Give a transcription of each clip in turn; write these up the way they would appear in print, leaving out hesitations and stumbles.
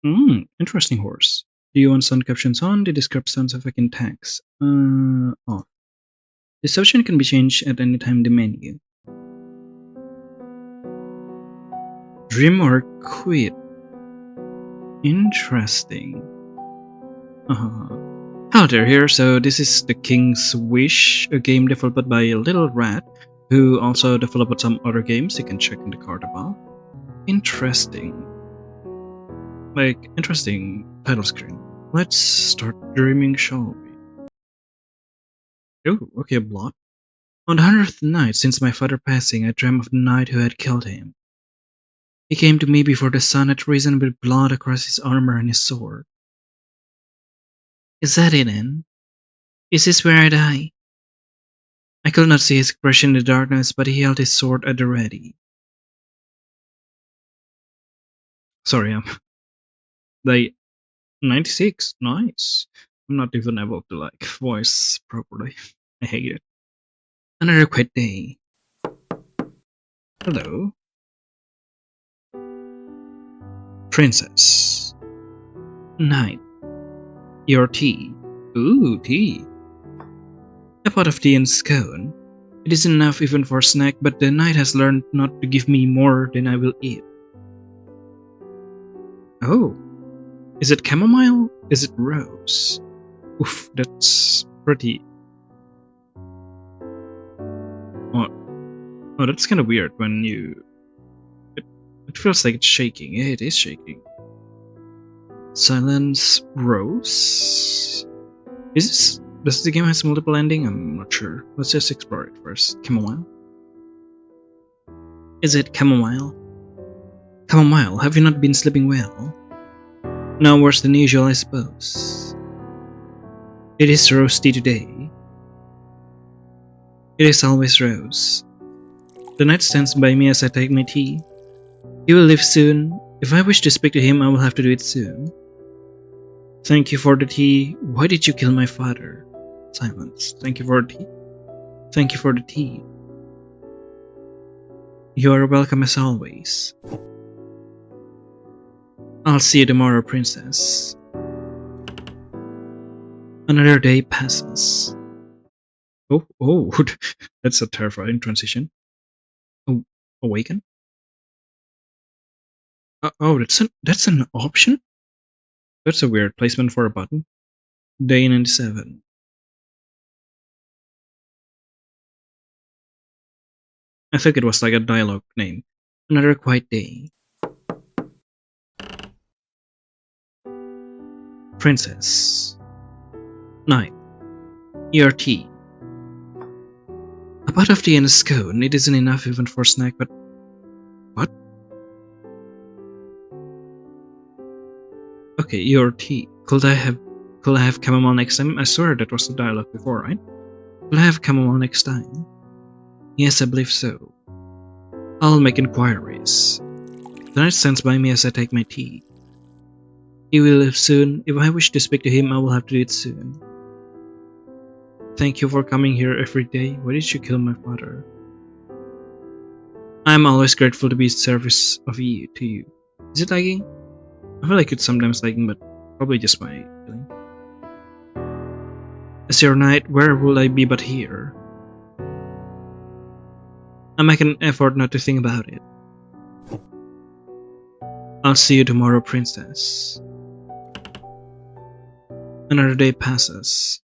Interesting horse. Do you want sound captions on? They describe sounds effect in text. Off. This option can be changed at any time in the menu. Dream or quit? Interesting. Uh, Hello there here. So this is The King's Wish, a game developed by Little Rat, who also developed some other games you can check in the card above. Interesting. Interesting title screen. Let's start dreaming, shall we? Oh, okay, a blot. On the 100th night since my father passing, I dreamt of the knight who had killed him. He came to me before the sun had risen with blood across his armor and his sword. Is that it, then? Is this where I die? I could not see his expression in the darkness, but he held his sword at the ready. Sorry, I'm like 96. Nice. I'm not even able to voice properly. I hate it. Another quiet day. Hello, princess. Knight. Your tea. Ooh, tea. A pot of tea and scone. It is enough even for a snack, but the knight has learned not to give me more than I will eat. Oh, is it chamomile? Is it rose? Oof, that's pretty. Oh, oh that's kind of weird when you. It feels like it's shaking. Yeah, it is shaking. Silence rose. Does the game has multiple ending? I'm not sure. Let's just explore it first. Chamomile. Is it chamomile? Chamomile, have you not been sleeping well? No worse than usual, I suppose. It is rose tea today. It is always rose. The knight stands by me as I take my tea. He will leave soon. If I wish to speak to him, I will have to do it soon. Thank you for the tea. Why did you kill my father? Silence. Thank you for the tea. Thank you for the tea. You are welcome as always. I'll see you tomorrow, princess. Another day passes. Oh, that's a terrifying transition. Oh, awaken? Oh, that's an option? That's a weird placement for a button. Day 97. I think it was like a dialogue name. Another quiet day. Princess. Knight. Your tea. A pot of tea and a scone. It isn't enough even for a snack, but what? Okay, your tea. Could I have chamomile next time? I swear that was the dialogue before, right? Could I have chamomile next time? Yes, I believe so. I'll make inquiries. The knight stands by me as I take my tea. He will leave soon. If I wish to speak to him, I will have to do it soon. Thank you for coming here every day. Why did you kill my father? I am always grateful to be of service to you. Is it lagging? I feel like it's sometimes lagging, but probably just my feeling. As your knight, where will I be but here? I make an effort not to think about it. I'll see you tomorrow, princess. Another day passes.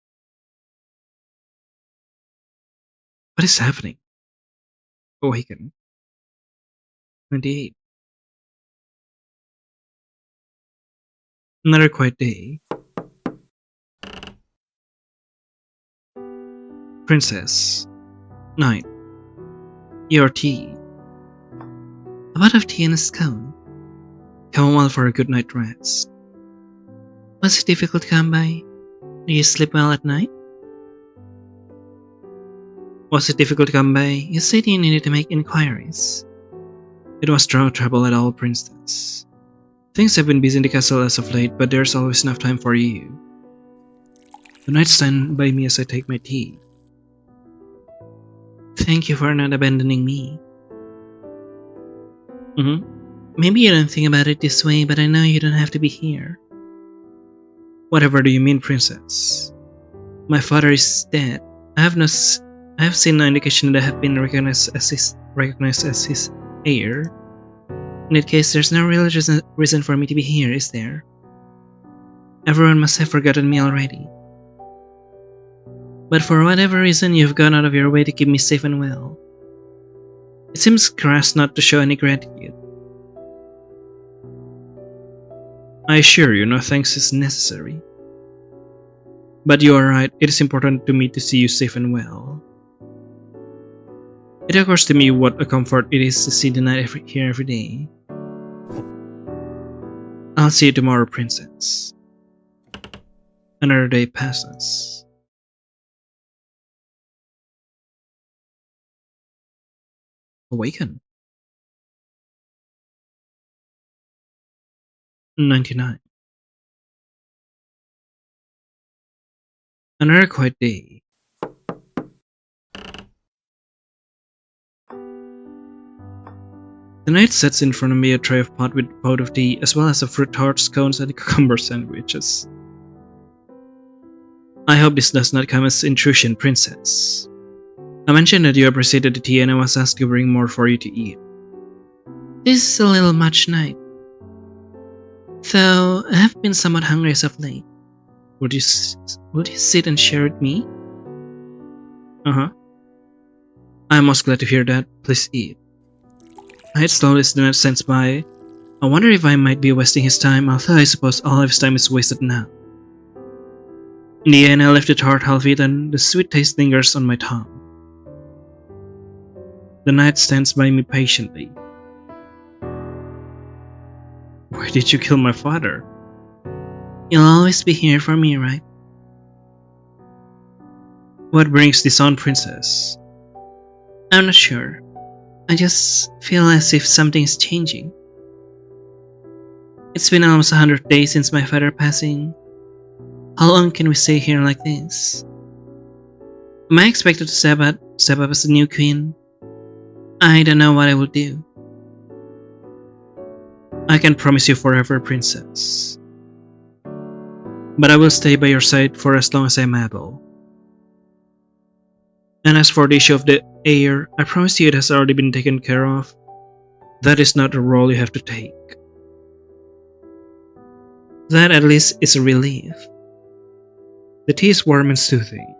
What is happening? Awaken. 28. Another quiet day. Princess. Knight. Your tea. A pot of tea and a scone. Chamomile for a good night rest. Was it difficult to come by? Do you sleep well at night? Was it difficult to come by? You said you needed to make inquiries. It was no trouble at all, princess. Things have been busy in the castle as of late, but there's always enough time for you. The knight stand by me as I take my tea. Thank you for not abandoning me. Maybe you don't think about it this way, but I know you don't have to be here. Whatever do you mean, princess? My father is dead. I have no. I have seen no indication that I have been recognized as his heir. In that case, there's no real reason for me to be here, is there? Everyone must have forgotten me already. But for whatever reason, you've gone out of your way to keep me safe and well. It seems crass not to show any gratitude. I assure you, no thanks is necessary. But you are right, it is important to me to see you safe and well. It occurs to me what a comfort it is to see the night here every day. I'll see you tomorrow, princess. Another day passes. Awaken. 99. Another quiet day. The night sets in front of me a tray of pot with pot of tea, as well as a fruit tart, scones, and cucumber sandwiches. I hope this does not come as intrusion, princess. I mentioned that you appreciated the tea and I was asked to bring more for you to eat. This is a little much night. Though I have been somewhat hungry as of late. Would you sit and share with me? Uh-huh. I'm most glad to hear that. Please eat. I had slowly as the night stands by. I wonder if I might be wasting his time, although I suppose all of his time is wasted now. In the end, I left the tart half eaten, the sweet taste lingers on my tongue. The night stands by me patiently. Why did you kill my father? You'll always be here for me, right? What brings this on, princess? I'm not sure. I just feel as if something is changing. It's been almost 100 days since my father passing. How long can we stay here like this? Am I expected to step up as the new queen? I don't know what I will do. I can promise you forever, princess. But I will stay by your side for as long as I'm able. And as for the issue of the heir, I promise you it has already been taken care of. That is not a role you have to take. That at least is a relief. The tea is warm and soothing.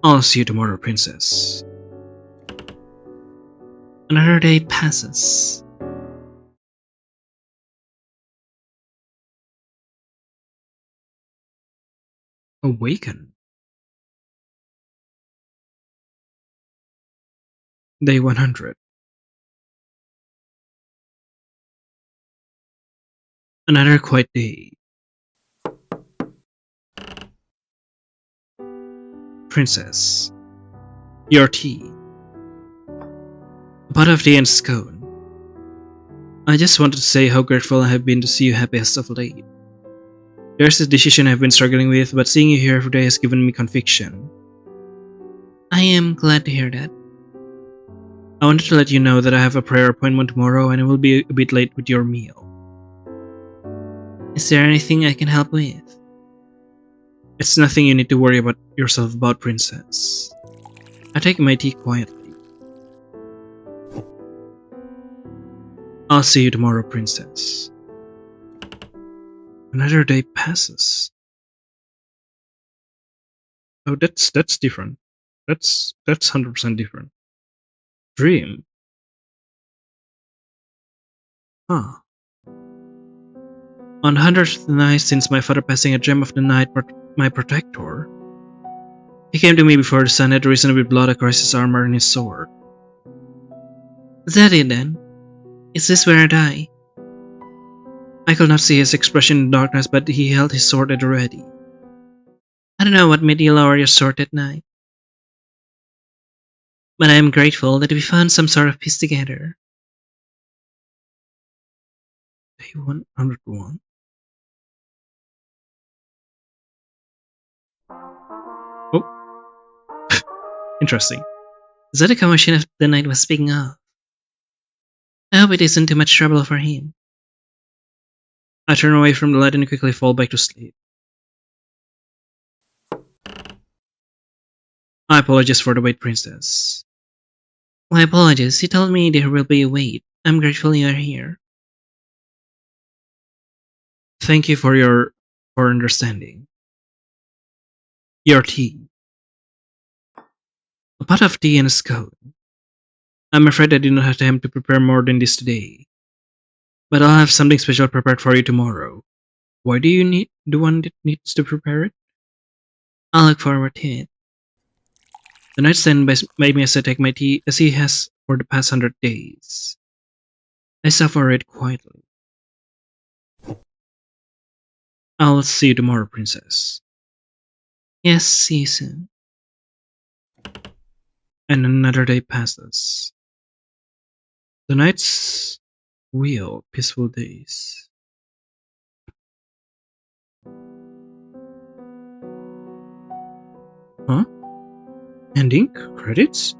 I'll see you tomorrow, princess. Another day passes. Awaken. Day 100. Another quiet day. Princess. Your tea. A pot of tea and scone. I just wanted to say how grateful I have been to see you happy as of late. There's a decision I've been struggling with, but seeing you here every day has given me conviction. I am glad to hear that. I wanted to let you know that I have a prayer appointment tomorrow and I will be a bit late with your meal. Is there anything I can help with? It's nothing you need to worry about yourself about, princess. I take my tea quietly. I'll see you tomorrow, princess. Another day passes. Oh, that's different. That's 100% different. Dream. Huh. On the 100th night since my father passing, I dreamt of the night my protector. He came to me before the sun had risen with blood across his armor and his sword. Is that it then? Is this where I die? I could not see his expression in the darkness, but he held his sword at the ready. I don't know what made you lower your sword that night, but I am grateful that we found some sort of peace together. Day 101. Oh, interesting. Is that the commotion of the night was speaking of? I hope it isn't too much trouble for him. I turn away from the light and quickly fall back to sleep. I apologize for the wait, princess. My apologies. You told me there will be a wait. I'm grateful you are here. Thank you for understanding. Your tea. A pot of tea and a scone. I'm afraid I did not have time to prepare more than this today. But I'll have something special prepared for you tomorrow. Why do you need the one that needs to prepare it? I look forward to it. The nightstand made me as I take my tea as he has for the past 100 days. I suffer it quietly. I'll see you tomorrow, princess. Yes, see you soon. And another day passes. The night's wheel, peaceful days. Huh? Ending? Credits?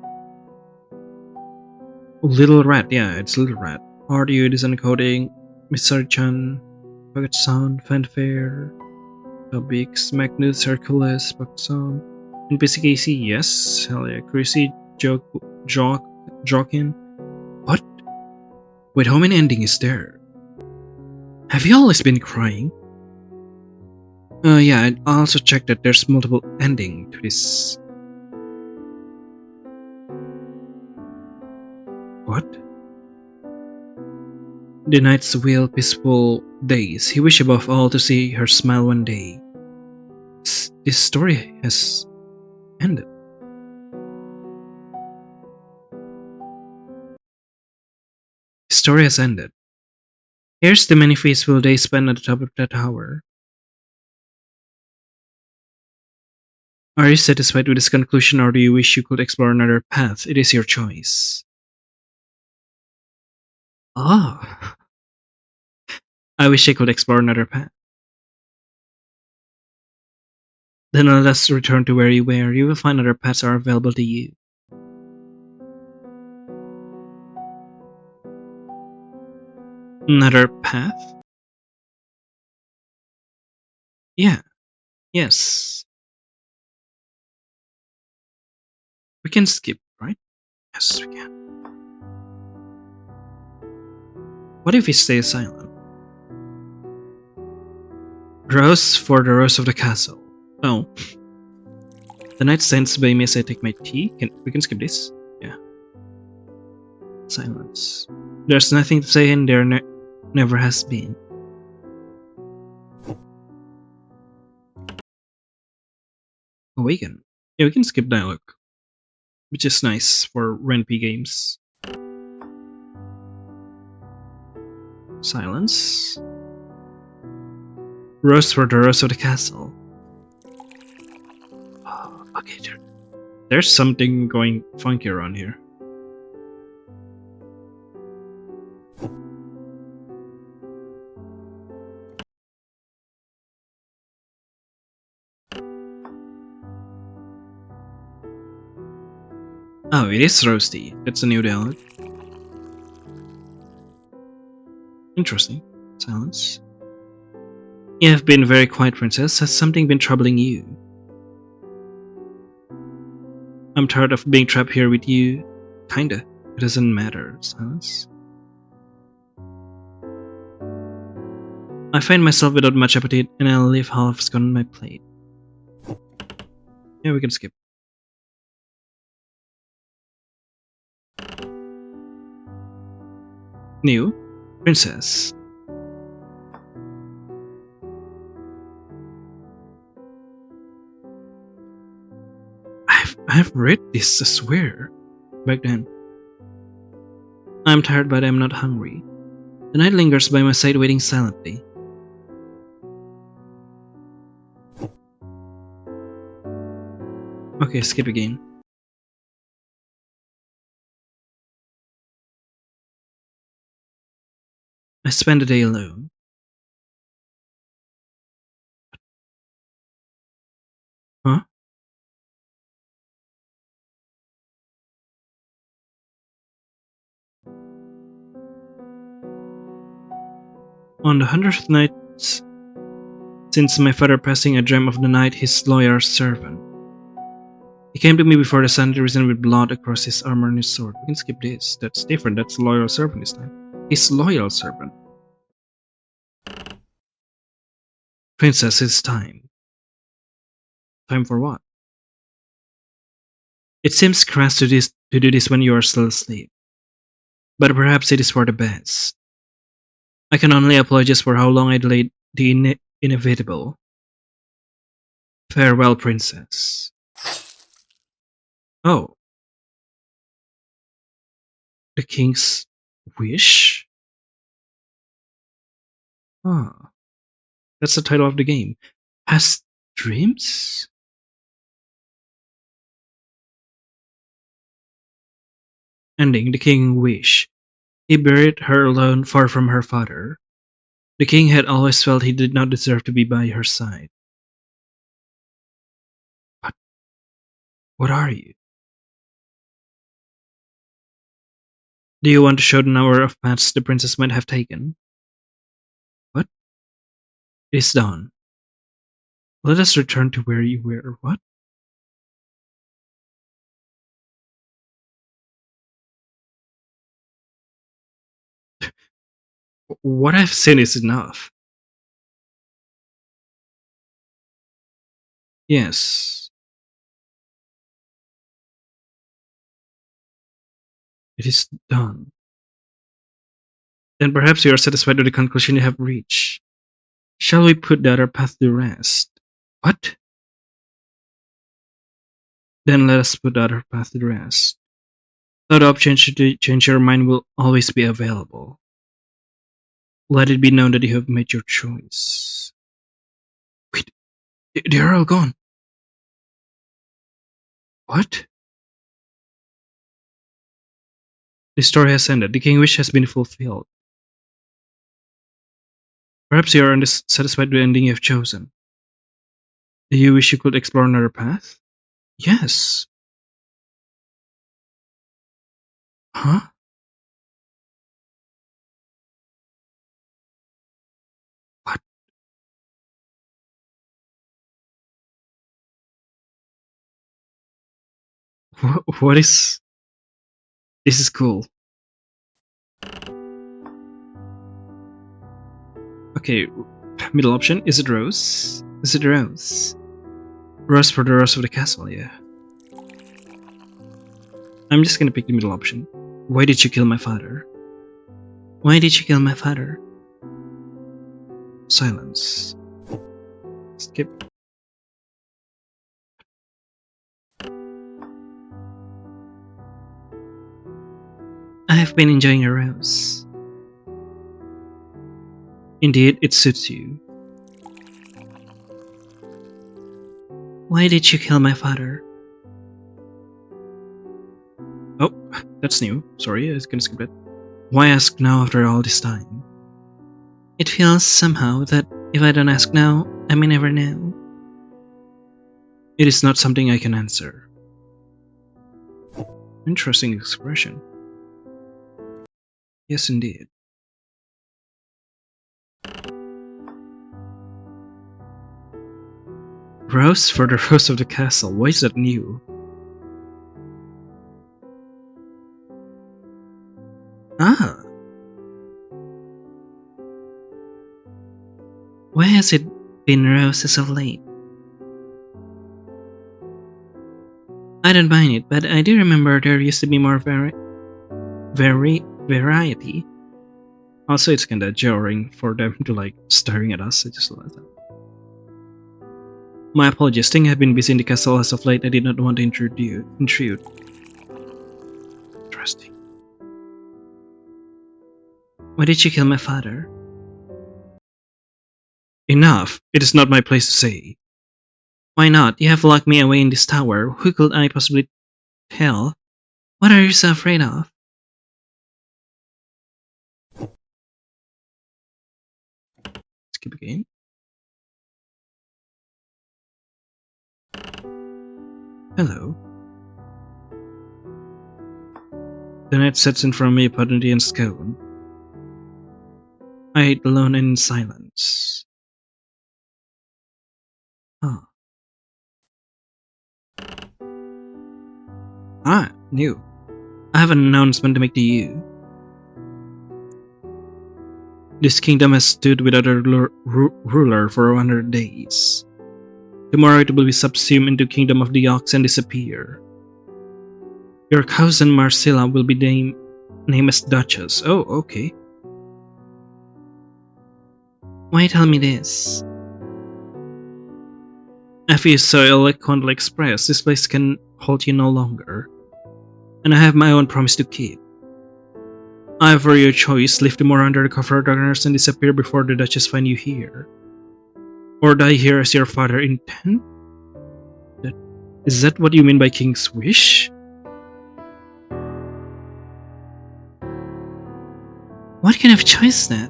Little Rat, yeah, it's Little Rat. Audio design coding, Mr. Chan, Pocket Sound, Fanfare, Topics, Magnus, Hercules, Pocket Sound, NPC Casey, yes, hell yeah, Chrissy, Jokin. What? Wait, how many ending is there? Have you always been crying? Yeah, I also checked that there's multiple ending to this. What? The night's wheel, peaceful days. He wished above all to see her smile one day. This story has ended. The story has ended. Here's the many peaceful days spent at the top of that tower. Are you satisfied with this conclusion, or do you wish you could explore another path? It is your choice. Ah, I wish I could explore another path. Then let us return to where you were. You will find other paths are available to you. Another path? Yeah, yes. We can skip, right? Yes, we can. What if we stay silent? Rose for the rose of the castle. Oh, the night stands by me as I take my tea. We can skip this? Yeah. Silence. There's nothing to say and there never has been. Awaken. Yeah, we can skip dialogue, which is nice for RenP games. Silence. Rose for the rose of the castle. Oh, okay, there's something going funky around here. Oh, it is roasty. That's a new dialogue. Interesting. Silence. You have been very quiet, princess. Has something been troubling you? I'm tired of being trapped here with you. Kinda. It doesn't matter. Silence. I find myself without much appetite and I'll leave half scone on my plate. Yeah, we can skip. New. Princess. I've read this, I swear. Back then. I'm tired but I'm not hungry. The night lingers by my side waiting silently. Okay, skip again. I spend the day alone. Huh? On the 100th night since my father passing, I dreamt of the night his loyal servant. He came to me before the sun risen with blood across his armor and his sword. We can skip this. That's different. That's loyal servant this time. His loyal servant. Princess, it's time. Time for what? It seems crass to do this when you are still asleep. But perhaps it is for the best. I can only apologize for how long I delayed the inevitable. Farewell, princess. Oh, the king's wish? Ah, that's the title of the game. Past dreams? Ending, the king wish. He buried her alone far from her father. The king had always felt he did not deserve to be by her side. But what are you? Do you want to show the number of paths the princess might have taken? What? It is done. Let us return to where you were. What? What I've seen is enough. Yes, it is done. Then perhaps you are satisfied with the conclusion you have reached. Shall we put the other path to rest? What? Then let us put the other path to rest. Though the option to change your mind will always be available. Let it be known that you have made your choice. Wait, they are all gone. What? The story has ended. The king wish has been fulfilled. Perhaps you are unsatisfied with the ending you have chosen. Do you wish you could explore another path? Yes. Huh? What? What is... This is cool. Okay, middle option. Is it Rose? Is it Rose? Rose for the rose of the castle, yeah. I'm just gonna pick the middle option. Why did you kill my father? Why did you kill my father? Silence. Skip. I have been enjoying your rose. Indeed, it suits you. Why did you kill my father? Oh, that's new. Sorry, I was gonna skip it. Why ask now after all this time? It feels somehow that if I don't ask now, I may never know. It is not something I can answer. Interesting expression. Yes, indeed. Rose for the rose of the castle. Why is that new? Ah. Why has it been roses of late? I don't mind it, but I do remember there used to be more variety. Also, it's kinda jarring for them to like staring at us. I just like that. My apologies. Things have been busy in the castle as of late. I did not want to intrude. Interesting. Why did you kill my father? Enough. It is not my place to say. Why not? You have locked me away in this tower. Who could I possibly tell? What are you so afraid of? Skip again. Hello. The knight sets in front of me, a pudgy and scone. I ate alone and in silence. Ah, new. I have an announcement to make to you. This kingdom has stood without a ruler for 100 days. Tomorrow it will be subsumed into kingdom of the ox and disappear. Your cousin Marcilla will be named as Duchess. Oh, okay. Why tell me this? Effie is so eloquently expressed, this place can hold you no longer. And I have my own promise to keep. I have for your choice, live tomorrow under the cover of darkness and disappear before the Duchess find you here. Or die here as your father intended? Is that what you mean by King's wish? What kind of choice is that?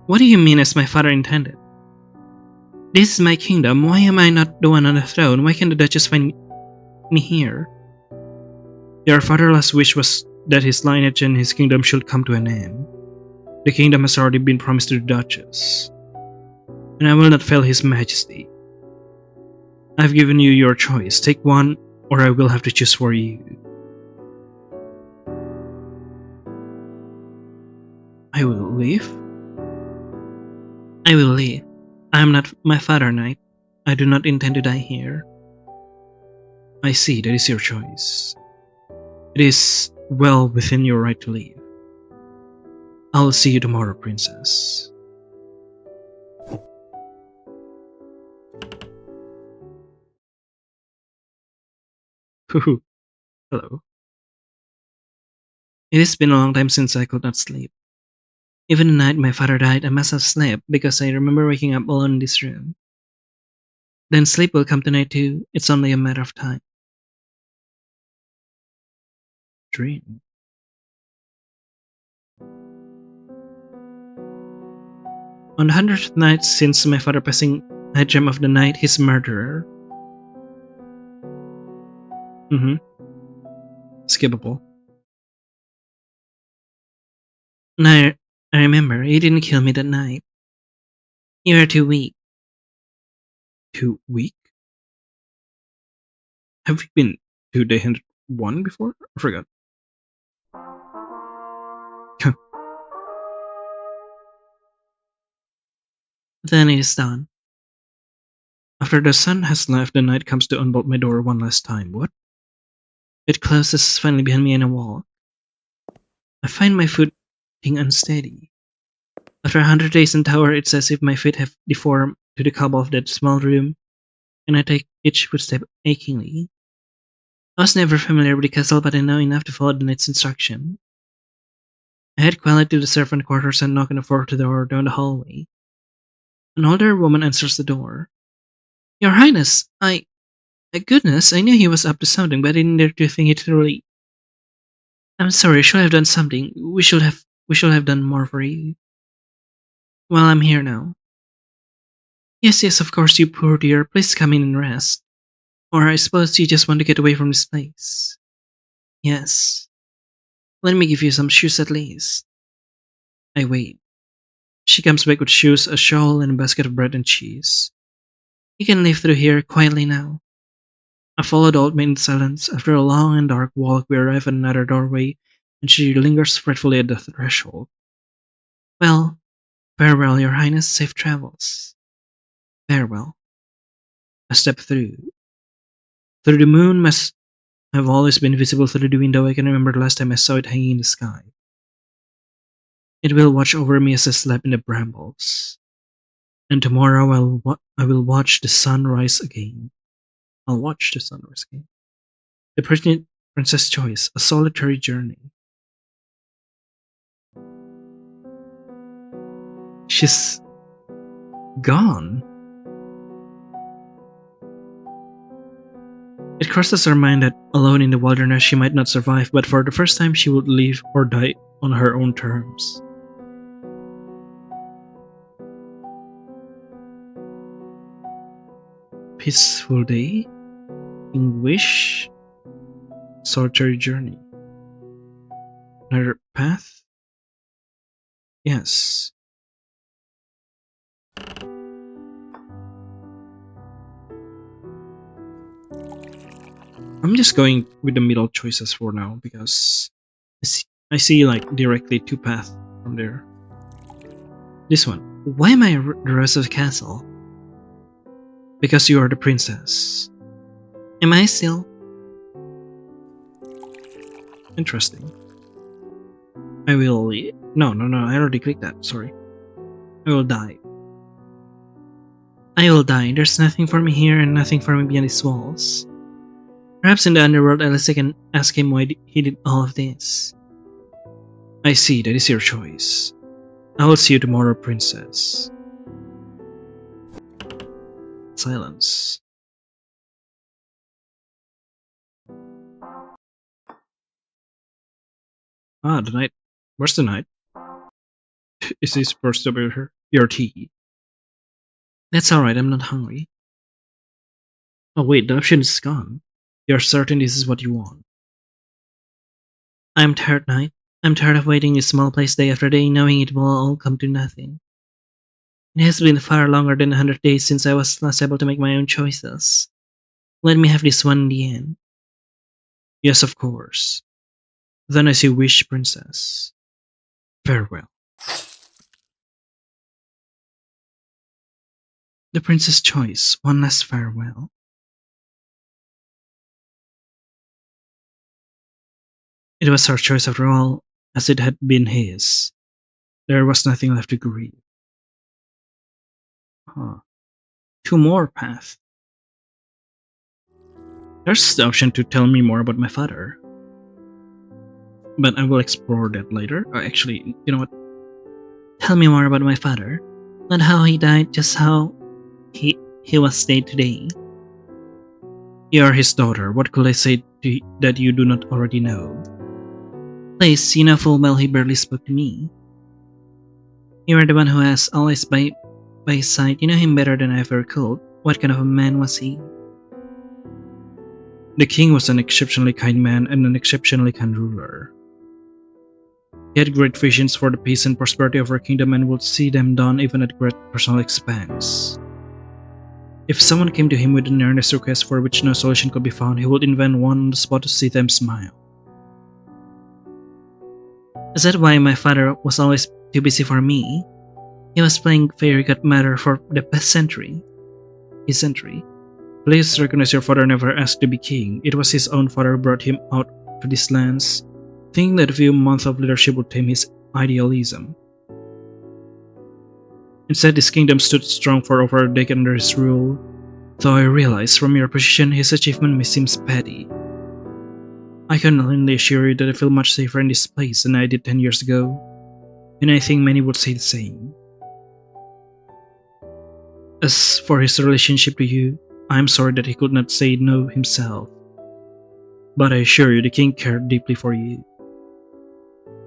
What do you mean as my father intended? This is my kingdom, why am I not the one on the throne? Why can't the Duchess find me here? Your father's last wish was that his lineage and his kingdom should come to an end. The kingdom has already been promised to the Duchess, and I will not fail his majesty. I've given you your choice, take one, or I will have to choose for you. I will leave? I will leave. I am not my father, knight. I do not intend to die here. I see, that is your choice. It is well within your right to leave. I'll see you tomorrow, princess. Hoo. Hello. It has been a long time since I could not sleep. Even the night my father died, I must have slept because I remember waking up alone in this room. Then sleep will come tonight too. It's only a matter of time. Dream. On the 100th night since my father passing, I dreamt of the night his murderer. Skippable. Now, I remember, you didn't kill me that night. You were too weak. Too weak? Have we been to day 101 before? I forgot. Then it is done. After the sun has left, the night comes to unbolt my door one last time. What? It closes finally behind me in a wall. I find my foot being unsteady. After 100 days in tower, it's as if my feet have deformed to the cobble of that small room, and I take each footstep achingly. I was never familiar with the castle, but I know enough to follow the knight's instruction. I head quietly to the servant quarters and knock on the fourth door down the hallway. An older woman answers the door. Your Highness, my goodness, I knew he was up to something, but I didn't dare to think it through. I'm sorry, I should have done something. We should have done more for you. Well, I'm here now. Yes, of course, you poor dear. Please come in and rest. Or I suppose you just want to get away from this place. Yes. Let me give you some shoes at least. I wait. She comes back with shoes, a shawl, and a basket of bread and cheese. You can live through here quietly now. I follow the old maid in silence. After a long and dark walk, we arrive at another doorway, and she lingers fretfully at the threshold. Well, farewell, your highness, safe travels. Farewell. I step through. Through the moon must have always been visible through the window. I can remember the last time I saw it hanging in the sky. It will watch over me as I sleep in the brambles. And tomorrow I will watch the sun rise again. I'll watch the sun rise again. The Princess Choice, a solitary journey. She's gone. It crosses her mind that alone in the wilderness she might not survive, but for the first time she would live or die on her own terms. Peaceful day, wish, solitary journey. Another path, Yes. I'm just going with the middle choices for now because I see like directly two paths from there. This one. Why am I the rest of the castle? Because you are the princess. Am I still? Interesting. I will. No. I already clicked that. Sorry. I will die. I will die. There's nothing for me here and nothing for me beyond these walls. Perhaps in the underworld, at least I can ask him why he did all of this. I see. That is your choice. I will see you tomorrow, princess. Silence. Ah, the night. Where's the night? Is he supposed to be your tea? That's alright. I'm not hungry. Oh wait, the option is gone. You're certain this is what you want? I'm tired, Knight. I'm tired of waiting in a small place day after day, knowing it will all come to nothing. It has been far longer than 100 days since I was last able to make my own choices. Let me have this one in the end. Yes, of course. Then as you wish, princess. Farewell. The prince's choice, one last farewell. It was her choice after all, as it had been his. There was nothing left to grieve. Huh. Two more paths. There's the option to tell me more about my father. But I will explore that later. Actually, you know what? Tell me more about my father. Not how he died, just how he was dead today. You are his daughter. What could I say that you do not already know? Please, you know full well he barely spoke to me. You are the one who has always by his side. You know him better than I ever could. What kind of a man was he? The king was an exceptionally kind man and an exceptionally kind ruler. He had great visions for the peace and prosperity of our kingdom and would see them done even at great personal expense. If someone came to him with an earnest request for which no solution could be found, he would invent one on the spot to see them smile. Is that why my father was always too busy for me? He was playing fairy godmother for the past century. His century. Please recognize your father never asked to be king. It was his own father who brought him out to these lands, thinking that a few months of leadership would tame his idealism. Instead, his kingdom stood strong for over a decade under his rule, though I realize from your position his achievement may seem petty. I can only assure you that I feel much safer in this place than I did 10 years ago, and I think many would say the same. As for his relationship to you, I am sorry that he could not say no himself, but I assure you the king cared deeply for you.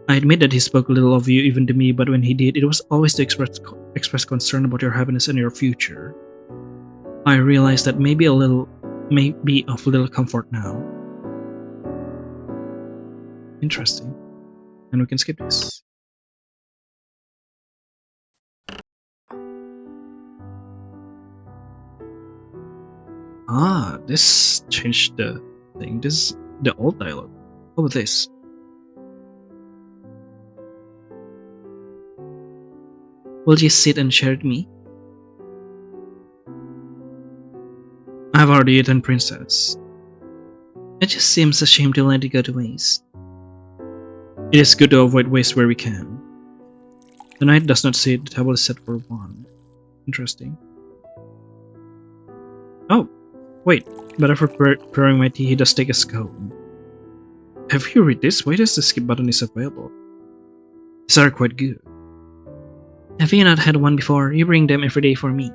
I admit that he spoke little of you even to me, but when he did, it was always to express concern about your happiness and your future. I realize that may be of little comfort now. Interesting. And we can skip this. Ah, this changed the thing. This is the old dialogue. What about this? Will you sit and share with me? I've already eaten, princess. It just seems a shame to let it go to waste. It is good to avoid waste where we can. The knight does not say the table is set for one. Interesting. Oh, wait. But after preparing my tea, he does take a scone. Have you read this? Why does the skip button is available? These are quite good. Have you not had one before? You bring them every day for me.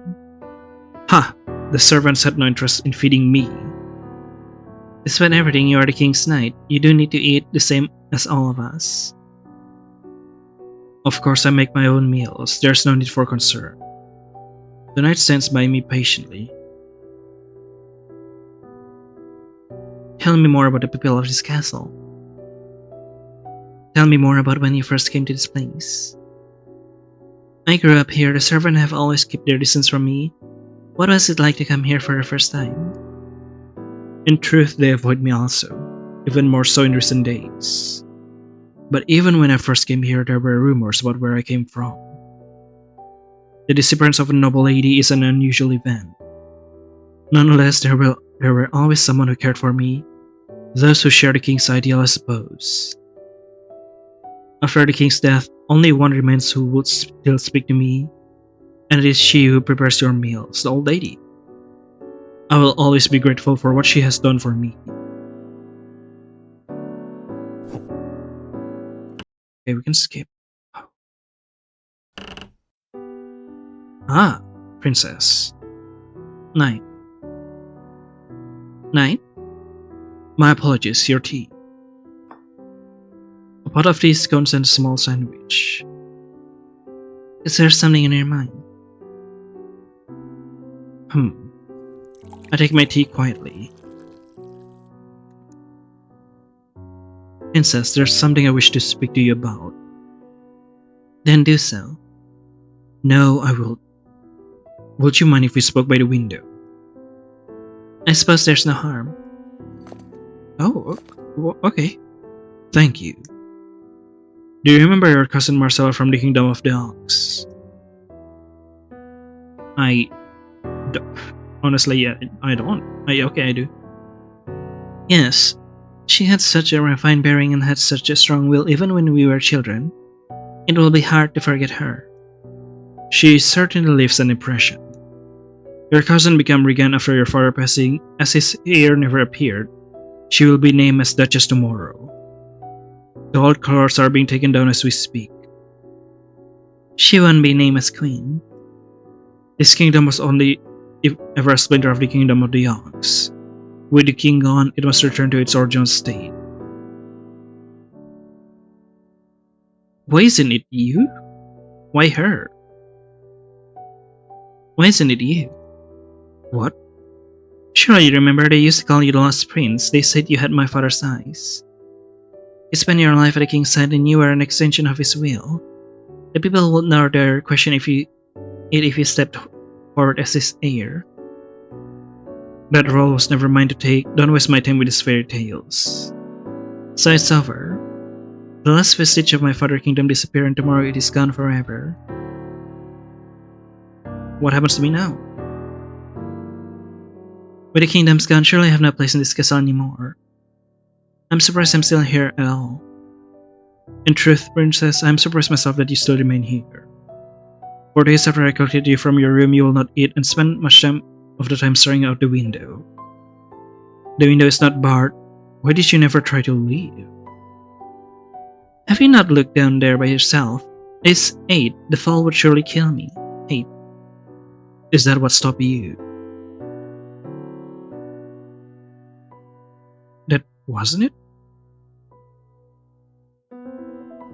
Ha! The servants had no interest in feeding me. Despite everything, you are the king's knight. You do need to eat the same as all of us. Of course, I make my own meals. There's no need for concern. The knight stands by me patiently. Tell me more about the people of this castle. Tell me more about when you first came to this place. I grew up here. The servants have always kept their distance from me. What was it like to come here for the first time? In truth, they avoid me also, even more so in recent days. But even when I first came here, there were rumors about where I came from. The disappearance of a noble lady is an unusual event. Nonetheless, there were always someone who cared for me, those who share the king's ideal, I suppose. After the king's death, only one remains who would still speak to me, and it is she who prepares your meals, the old lady. I will always be grateful for what she has done for me. Okay, we can skip. Ah, princess. Night. Night? My apologies, your tea. A pot of tea, scones, and a small sandwich. Is there something in your mind? I take my tea quietly. Princess, there's something I wish to speak to you about. Then do so. No, I will. Would you mind if we spoke by the window? I suppose there's no harm. Oh, okay. Thank you. Do you remember your cousin Marcella from the Kingdom of the Ox? I. d- Honestly, yeah, I don't. Okay, I do. Yes. She had such a refined bearing and had such a strong will even when we were children. It will be hard to forget her. She certainly leaves an impression. Your cousin became regent after your father passing, as his heir never appeared. She will be named as Duchess tomorrow. The old colors are being taken down as we speak. She won't be named as queen. This kingdom was only if ever a splinter of the kingdom of the Ox. With the king gone, it must return to its original state. Why isn't it you? Why her? Why isn't it you? What? Surely you remember they used to call you the last prince. They said you had my father's eyes. You spent your life at the king's side and you were an extension of his will. The people would now dare question if you stepped forward as his heir. That role was never mine to take. Don't waste my time with these fairy tales. So it's over. The last vestige of my father's kingdom disappeared and tomorrow it is gone forever. What happens to me now? With the kingdom's gone, surely I have no place in this castle anymore. I'm surprised I'm still here at all. In truth, princess, I'm surprised myself that you still remain here. 4 days after I collected you from your room, you will not eat and spend much time of the time staring out the window. The window is not barred. Why did you never try to leave? Have you not looked down there by yourself? It's 8. The fall would surely kill me. 8. Is that what stopped you? That wasn't it?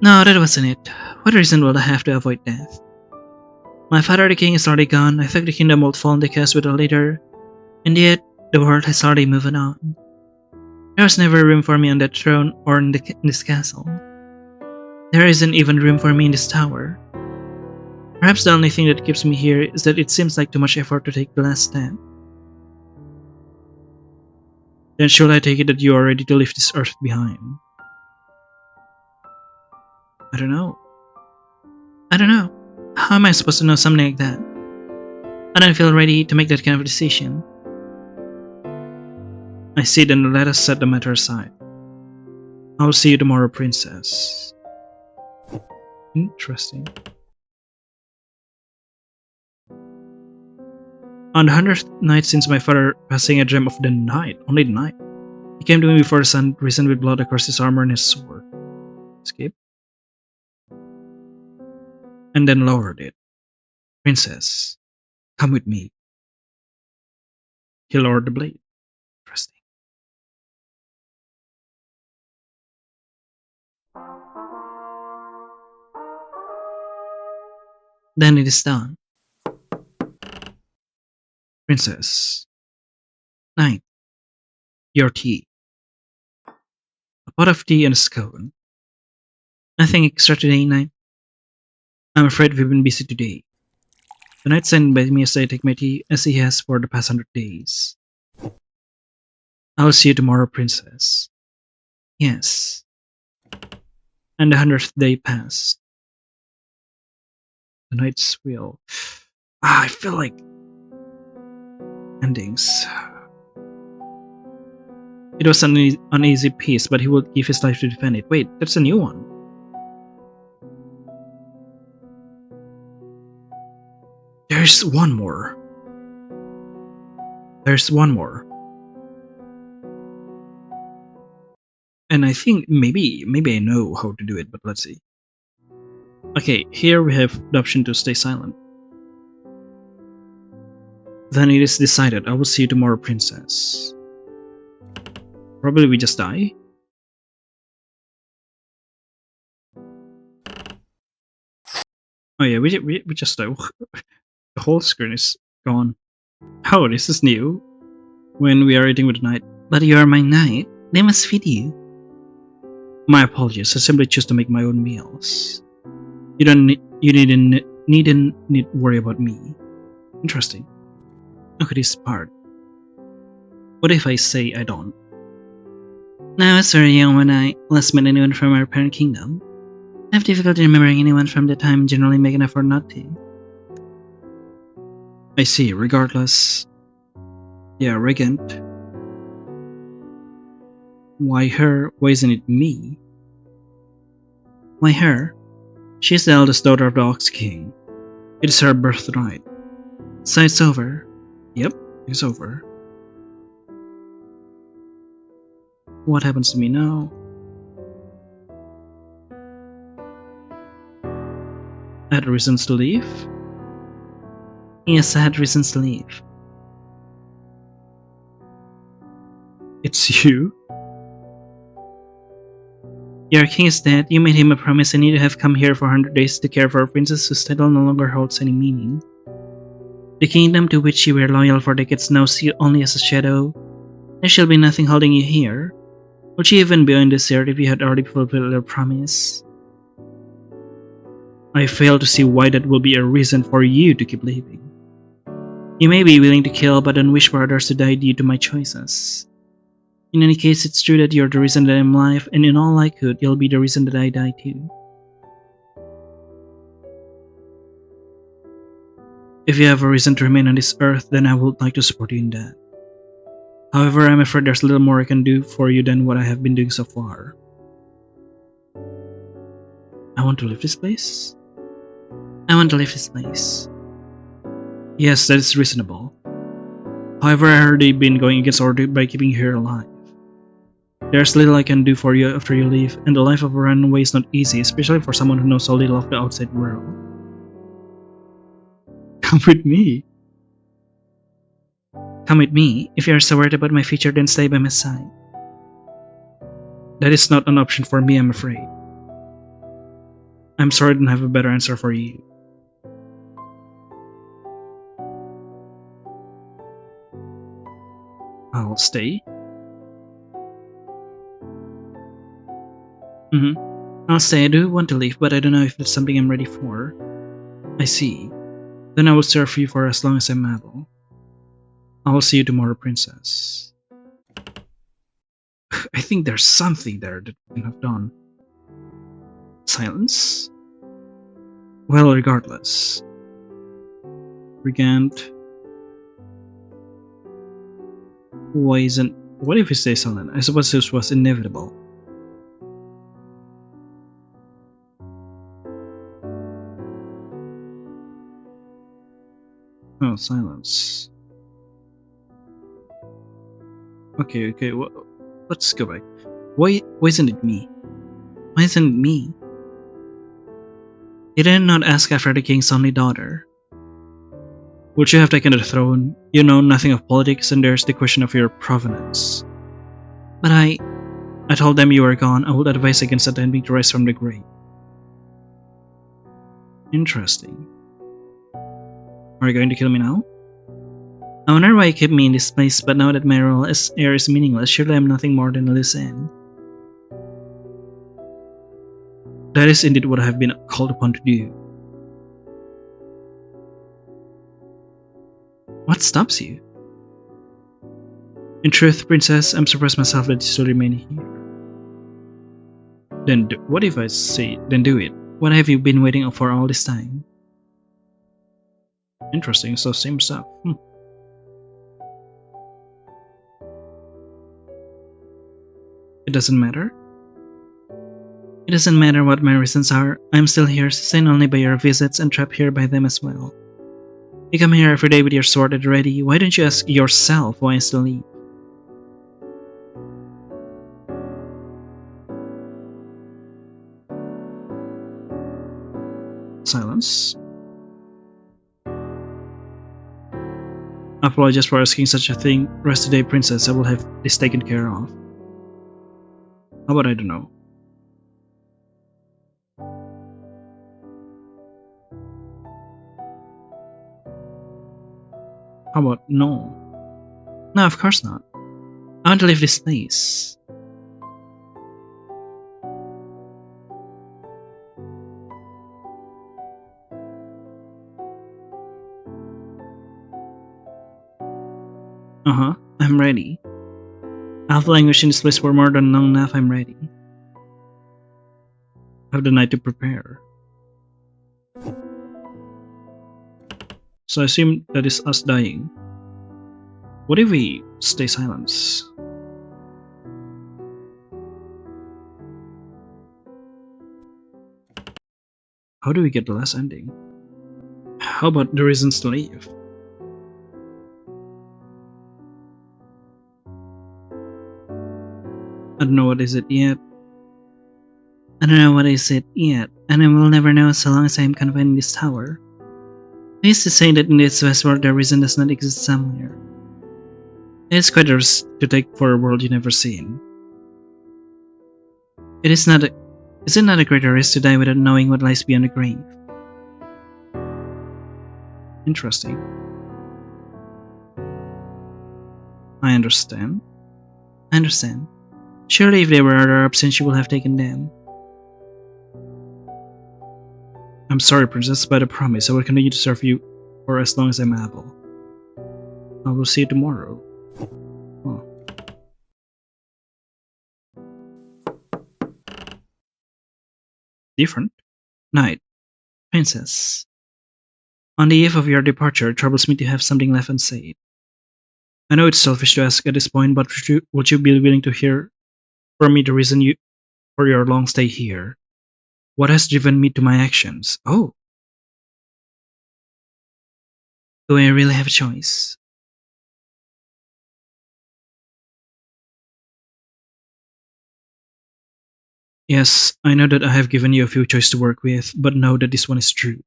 No, that wasn't it. What reason would I have to avoid death? My father the king is already gone. I thought the kingdom would fall in the chaos with a leader, and yet the world has already moved on. There was never room for me on that throne or in this castle. There isn't even room for me in this tower. Perhaps the only thing that keeps me here is that it seems like too much effort to take the last step. Then should I take it that you are ready to leave this earth behind? I don't know. How am I supposed to know something like that? I don't feel ready to make that kind of decision. I see, then let us set the matter aside. I'll see you tomorrow, princess. Interesting. On the 100th night since my father passing, I dreamt of the night, only the night. He came to me before the sun risen with blood across his armor and his sword. Escape. And then lowered it. Princess, come with me. He lowered the blade. Interesting. Then it is done. Princess. Night. Your tea. A pot of tea and a scone. Nothing extra today, Night. I'm afraid we've been busy today. The knight sent by me as I take my tea as he has for the past 100 days. I'll see you tomorrow, princess. Yes. And the 100th day passed. The night's wheel. I feel like endings. It was an uneasy peace, but he would give his life to defend it. Wait, that's a new one. There's one more. There's one more. And I think maybe I know how to do it, but let's see. Okay, here we have the option to stay silent. Then it is decided. I will see you tomorrow, princess. Probably we just die. Oh yeah, we just die. The whole screen is gone. Oh, this is new. When we are eating with the knight. But you are my knight. They must feed you. My apologies. I simply choose to make my own meals. You needn't worry about me. Interesting. Look at this part. What if I say I don't? Now, as very young when I last met anyone from our parent kingdom, I have difficulty remembering anyone from the time, generally make an effort not to. I see, regardless. Yeah, Regent. Why her? Why isn't it me? Why her? She is the eldest daughter of the Ox King. It is her birthright. So it's over. Yep, it's over. What happens to me now? I had reasons to leave? Yes, I had reasons to leave. It's you? Your king is dead. You made him a promise and you have come here for 100 days to care for a princess whose title no longer holds any meaning. The kingdom to which you were loyal for decades knows you only as a shadow. There shall be nothing holding you here. Would you even be on this earth if you had already fulfilled your promise? I fail to see why that will be a reason for you to keep living. You may be willing to kill, but don't wish for others to die due to my choices. In any case, it's true that you're the reason that I'm alive, and in all likelihood, you'll be the reason that I die too. If you have a reason to remain on this earth, then I would like to support you in that. However, I'm afraid there's little more I can do for you than what I have been doing so far. I want to leave this place? I want to leave this place. Yes, that is reasonable. However, I heard they've been going against order by keeping you here alive. There's little I can do for you after you leave, and the life of a runaway is not easy, especially for someone who knows so little of the outside world. Come with me. Come with me. If you are so worried about my future, then stay by my side. That is not an option for me, I'm afraid. I'm sorry I don't have a better answer for you. I'll stay. I'll stay. I do want to leave, but I don't know if it's something I'm ready for. I see. Then I will serve you for as long as I'm able. I will see you tomorrow, princess. I think there's something there that we can have done. Silence? Well, regardless. Regent. Why isn't... What if we stay silent? I suppose this was inevitable. Oh, silence. Okay, let's go back. Why isn't it me? Why isn't it me? You did not ask after the king's only daughter. Would you have taken the throne? You know nothing of politics, and there's the question of your provenance. But I told them you were gone. I would advise against attempting to rise from the grave. Interesting. Are you going to kill me now? I wonder why you keep me in this place, but now that my role as heir is meaningless, surely I'm nothing more than a loose end. That is indeed what I have been called upon to do. What stops you? In truth, Princess, I'm surprised myself that you still remain here. What if I say, then do it? What have you been waiting for all this time? Interesting, so same stuff. It doesn't matter? It doesn't matter what my reasons are. I'm still here, sustained only by your visits and trapped here by them as well. You come here every day with your sword at the ready. Why don't you ask yourself why I still leave? Silence. I apologize for asking such a thing. Rest today, Princess. I will have this taken care of. How about I don't know? How about no? No, of course not. I want to leave this place. Uh-huh, I'm ready. I've languished in this place for more than long enough. I'm ready. I have the night to prepare. So I assume that is us dying. What if we stay silent? How do we get the last ending? How about the reasons to leave? I don't know what is it yet. I don't know what is it yet, and I will never know so long as I am confined in this tower. I used to say that in this West world the reason does not exist somewhere. It is quite a risk to take for a world you never seen. Is it not a greater risk to die without knowing what lies beyond the grave? Interesting. I understand. I understand. Surely if there were other options you would have taken them. I'm sorry, Princess, but I promise I will continue to serve you for as long as I'm able. I will see you tomorrow. Oh. Different? Night. Princess. On the eve of your departure, it troubles me to have something left unsaid. I know it's selfish to ask at this point, but would you be willing to hear from me the reason for your long stay here? What has driven me to my actions? Oh, do I really have a choice? Yes, I know that I have given you a few choices to work with, but know that this one is true.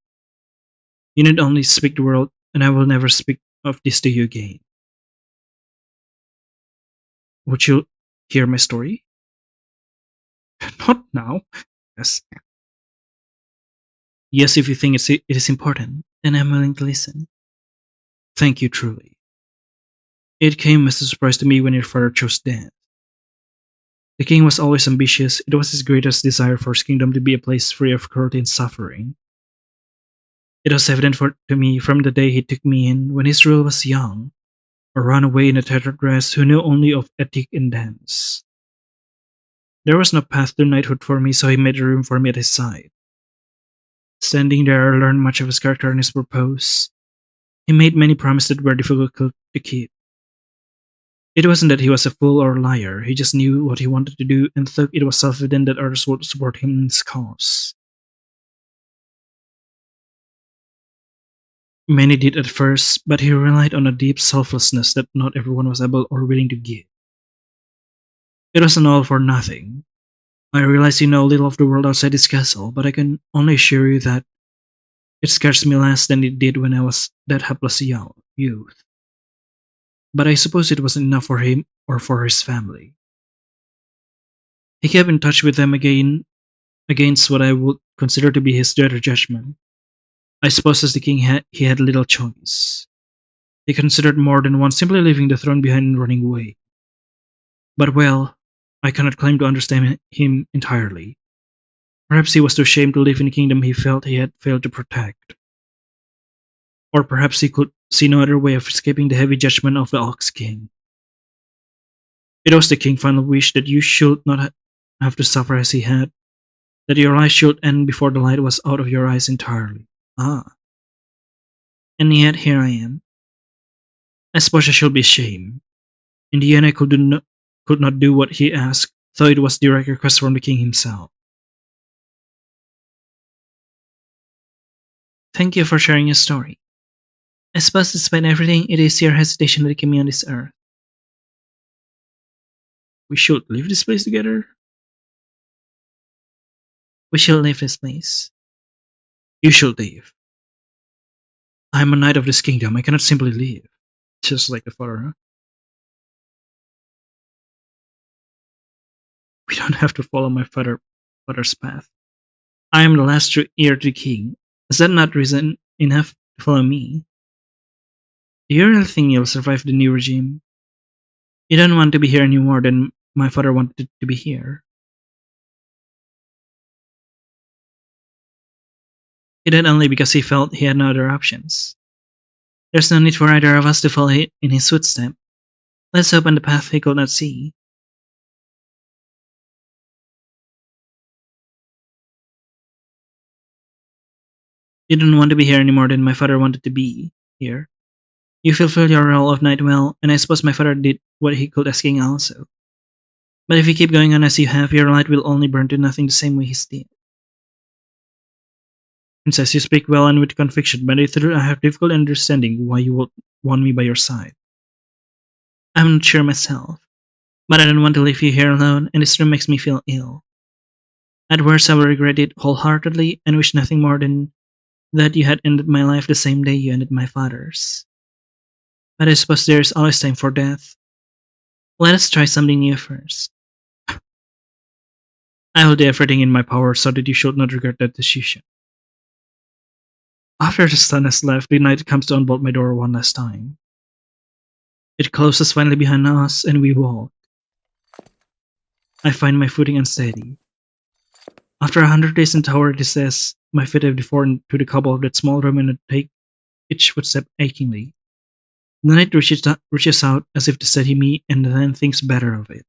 You need only speak the word, and I will never speak of this to you again. Would you hear my story? Not now. Yes. Yes, if you think it is important, then I'm willing to listen. Thank you truly. It came as a surprise to me when your father chose death. The king was always ambitious. It was his greatest desire for his kingdom to be a place free of cruelty and suffering. It was evident to me from the day he took me in when his rule was young, a runaway in a tattered dress who knew only of ethic and dance. There was no path to knighthood for me, so he made room for me at his side. Standing there, I learned much of his character and his purpose. He made many promises that were difficult to keep. It wasn't that he was a fool or a liar, he just knew what he wanted to do and thought it was self-evident that others would support him in his cause. Many did at first, but he relied on a deep selflessness that not everyone was able or willing to give. It wasn't all for nothing. I realize you know little of the world outside this castle, but I can only assure you that it scares me less than it did when I was that helpless young youth. But I suppose it wasn't enough for him or for his family. He kept in touch with them again against what I would consider to be his better judgment. I suppose as the king he had little choice. He considered more than once simply leaving the throne behind and running away. But well, I cannot claim to understand him entirely. Perhaps he was too ashamed to live in a kingdom he felt he had failed to protect. Or perhaps he could see no other way of escaping the heavy judgment of the Ox King. It was the King's final wish that you should not have to suffer as he had, that your life should end before the light was out of your eyes entirely. Ah, and yet here I am. I suppose I should be ashamed. In the end, I could not do what he asked, though it was direct request from the king himself. Thank you for sharing your story. I suppose despite everything, it is your hesitation that kept me on this earth. We should leave this place together? We should leave this place. You should leave. I am a knight of this kingdom. I cannot simply leave. Just like the father, huh? We don't have to follow my father's path. I am the last true heir to the king. Is that not reason enough to follow me? Do you really think you'll survive the new regime? You don't want to be here any more than my father wanted to be here. He did only because he felt he had no other options. There's no need for either of us to follow in his footsteps. Let's open the path he could not see. You don't want to be here any more than my father wanted to be here. You fulfill your role of knight well, and I suppose my father did what he could as king also. But if you keep going on as you have, your light will only burn to nothing the same way his did. Princess, you speak well and with conviction, but I have difficulty understanding why you would want me by your side. I'm not sure myself, but I don't want to leave you here alone, and this room makes me feel ill. At worst, I will regret it wholeheartedly and wish nothing more than that you had ended my life the same day you ended my father's. But I suppose there is always time for death. Let us try something new first. I will do everything in my power so that you should not regret that decision. After the sun has left, the night comes to unbolt my door one last time. It closes finally behind us, and we walk. I find my footing unsteady. After 100 days in tower recess, my feet have deformed to the cobble of that small room and I take each footstep achingly. The knight reaches out as if to steady me and then thinks better of it.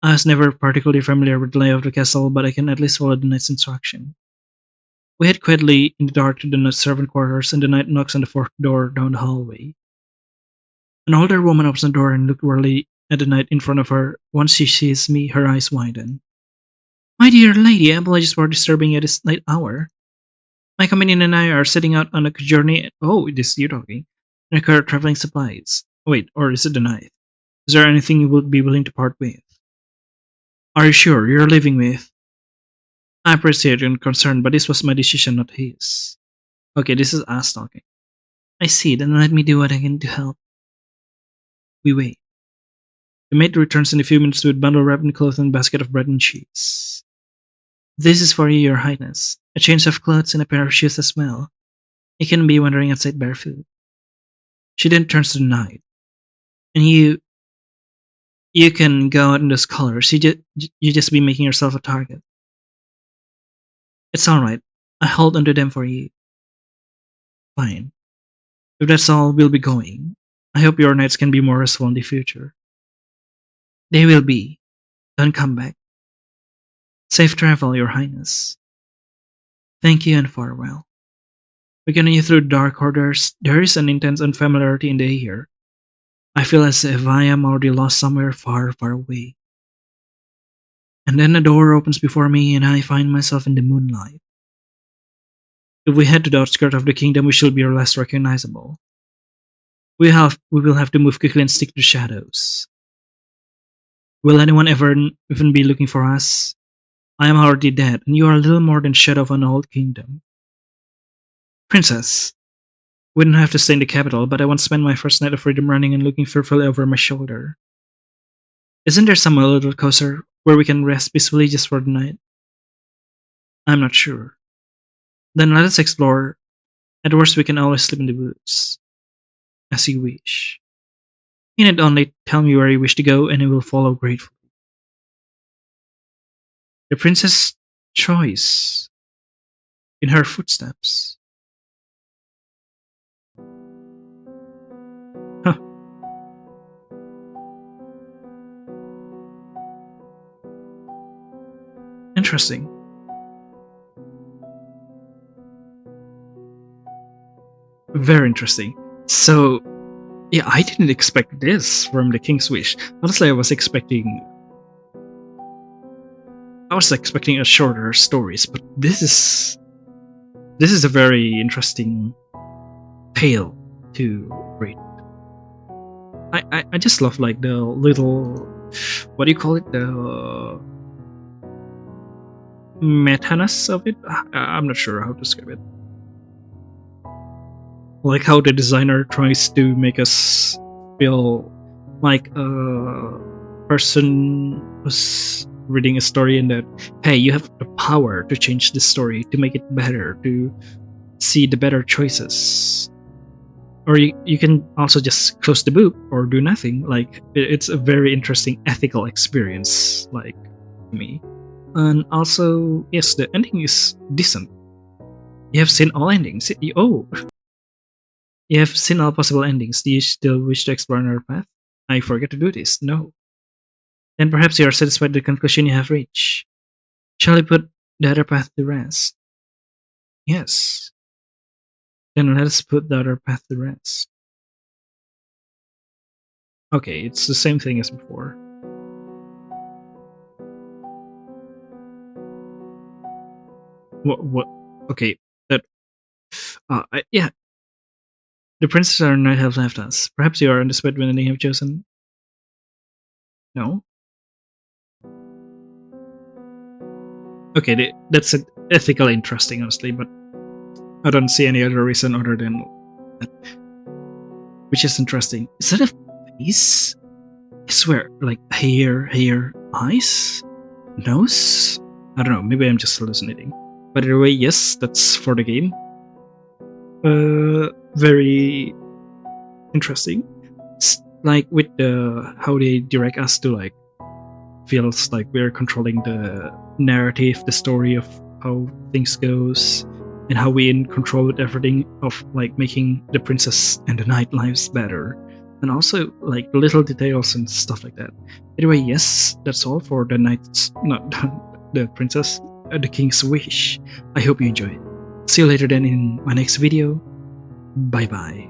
I was never particularly familiar with the layout of the castle, but I can at least follow the knight's instruction. We head quietly in the dark to the servant quarters, and the knight knocks on the fourth door down the hallway. An older woman opens the door and looks warily at the knight in front of her. Once she sees me, her eyes widen. My dear lady, I apologize for disturbing you at this late hour. My companion and I are setting out on a journey. Oh, this is you talking. And acquire traveling supplies. Wait, or is it the knight? Is there anything you would be willing to part with? Are you sure you're leaving with? I appreciate your concern, but this was my decision, not his. Okay, this is us talking. I see, then let me do what I can to help. We wait. The maid returns in a few minutes with a bundle wrapped in cloth and a basket of bread and cheese. This is for you, your highness. A change of clothes and a pair of shoes as well. You can be wandering outside barefoot. She then turns to the knight. And you can go out in those colors. You just be making yourself a target. It's alright. I hold onto them for you. Fine. If that's all, we'll be going. I hope your nights can be more restful in the future. They will be. Don't come back. Safe travel, your highness. Thank you and farewell. We continue through the dark corridors. There is an intense unfamiliarity in the air. I feel as if I am already lost somewhere far, far away. And then a door opens before me and I find myself in the moonlight. If we head to the outskirts of the kingdom, we should be less recognizable. We will have to move quickly and stick to the shadows. Will anyone ever even be looking for us? I am already dead, and you are little more than shadow of an old kingdom. Princess, we don't have to stay in the capital, but I want to spend my first night of freedom running and looking fearfully over my shoulder. Isn't there somewhere a little closer where we can rest peacefully just for the night? I'm not sure. Then let us explore. At worst, we can always sleep in the woods. As you wish. You need only tell me where you wish to go, and I will follow gratefully. The princess' choice in her footsteps. Interesting. Very interesting. So, yeah, I didn't expect this from the King's Wish. Honestly, I was expecting a shorter stories, but this is a very interesting tale to read. I just love like the little, what do you call it, the metaness of it. I'm not sure how to describe it. Like how the designer tries to make us feel like a person who's reading a story, and that, hey, you have the power to change the story, to make it better, to see the better choices. Or you can also just close the book or do nothing. Like, it's a very interesting ethical experience, like, to me. And also, yes, the ending is decent. You have seen all endings. Oh, you have seen all possible endings. Do you still wish to explore another path? I forget to do this. No. Then perhaps you are satisfied with the conclusion you have reached. Shall we put the other path to rest? Yes. Then let us put the other path to rest. Okay, it's the same thing as before. What? Okay, that. Yeah. The princess and knight have left us. Perhaps you are unsatisfied with the name you have chosen. No. Okay, that's ethically interesting, honestly, but I don't see any other reason other than that. Which is interesting. Is that a face? I swear, like hair, eyes, nose? I don't know, maybe I'm just hallucinating. But either way, yes, that's for the game. Very interesting. It's like with the how they direct us to like feels like we're controlling the narrative, the story of how things goes, and how we in control with everything of like making the princess and the knight lives better, and also like little details and stuff like that. Anyway, yes, that's all for the knight's, not the princess, the king's wish. I hope you enjoy it. See you later then in my next video. Bye bye.